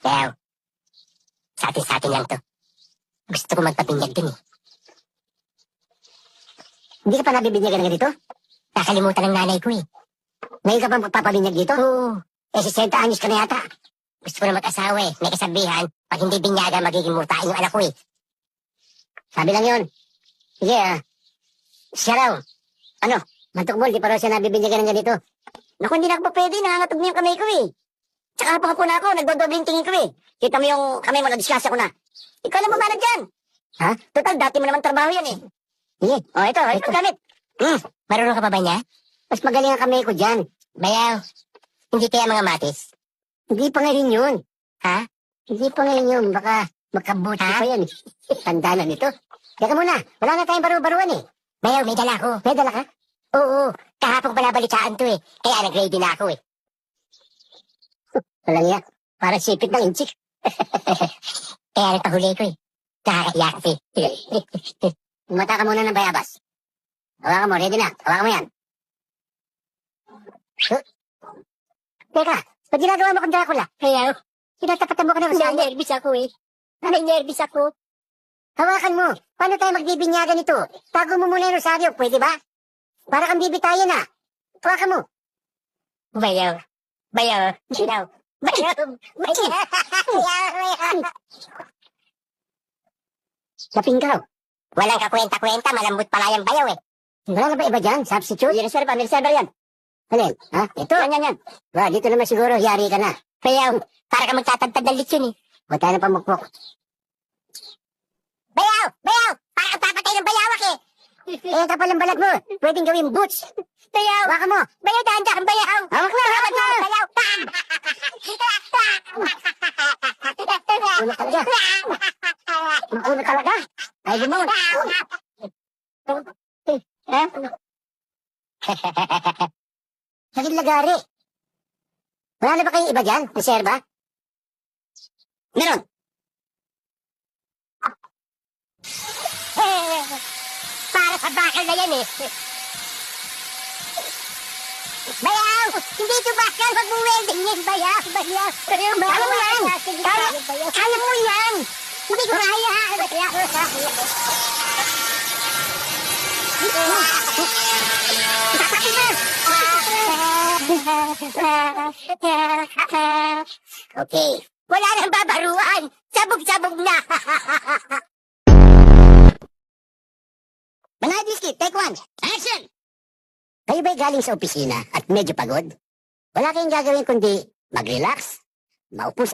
Kaya, sa atin lang to. Gusto ko magpapinyag dun eh. Hindi ka pa nabibinyagan ng ganito? Nakalimutan ng nanay ko eh. Ngayon ka pa magpapabinyag dito? Oo. 60 anyos ka na yata. Gusto ko na mag-asawa eh. May kasabihan, pag hindi binyaga, magiging murtain yung anak ko eh. Sabi lang yun. Sige siya raw. Ano? Mantukbol, di pa raw siya nabibinyagan ng ganito. Naku, hindi na ako pa pwede. Nangangatog na yung kamay ko eh. Tsaka hapo na ako. Nagdodobling tingin ko eh. Kita mo yung kamay mo, nadiskasa ko na. Ikaw lang bumanag dyan. Ha? Total, dati mo naman trabaho yan eh. Sige. Oh, ito gamit. Marunong ka pa ba niya? Mas magaling ang kamay ko dyan. Bayaw, hindi kaya mga matis? Hindi pa ngayon yun. Ha? Hindi pa ngayon yun. Baka magkabuti pa yan. Tanda na nito. Teka muna. Wala na tayong baru-baruan eh. Bayaw, may dala ko. May dala ka? Oo, kahapon ko balabalitaan to eh. Kaya nag-ready na ako eh. Walang iya. Para sipit ng inchik. Kaya nagpahuli ko eh. Nakakahiya kasi. Umata ka muna ng bayabas. Hawakan mo, ready na. Hawakan mo yan. Teka, ba't ginagawa mo kang Dracula? Bayaw, Tinatapatan mo ka na sa nervous ako eh. Nervous ako. Hawakan mo. Paano tayo magbibinyagan ito? Tago mo muna yung rosaryo, pwede ba? Para kang bibitayin na. Hawakan mo. Bayaw, bayaw, bayaw, bayaw, bayaw. Lapingkaw. Walang kakwenta-kwenta, malambot pala yung bayaw eh. Wala na ba iba dyan? Substitute? May reserva yan. Alin? Ha? Ito? Yan. Ba, dito naman siguro, yari ka na. Bayaw, para ka magtatagtad ng lechon eh. Huwag tayo na pamukpok. Bayaw, para kang papatay ng bayawak eh. Eh, kapal ang balat mo. Pwedeng gawing boots. Bayaw, Hawakan mo. bayaw, dahan-dahan, bayaw. Hawak mo, hawak mo. Bayaw, Ulo talaga. Ulo talaga. Ay, gumawa. Sakit lagari. Wala na ba kayong iba dyan? Reserva? Meron. para sa bakal na yan eh. Bayaw! Hindi ito bakal! Huwag mo welding yan! Bayaw! Kaya mo yan! Kaya mo yan! Hindi ko kaya! Okay. Wala nang babaruan! Sabog-sabog na! Mga Diski, take one. Action! Kayo ba'y galing sa opisina at medyo pagod? Wala kayong gagawin kundi mag-relax, maupo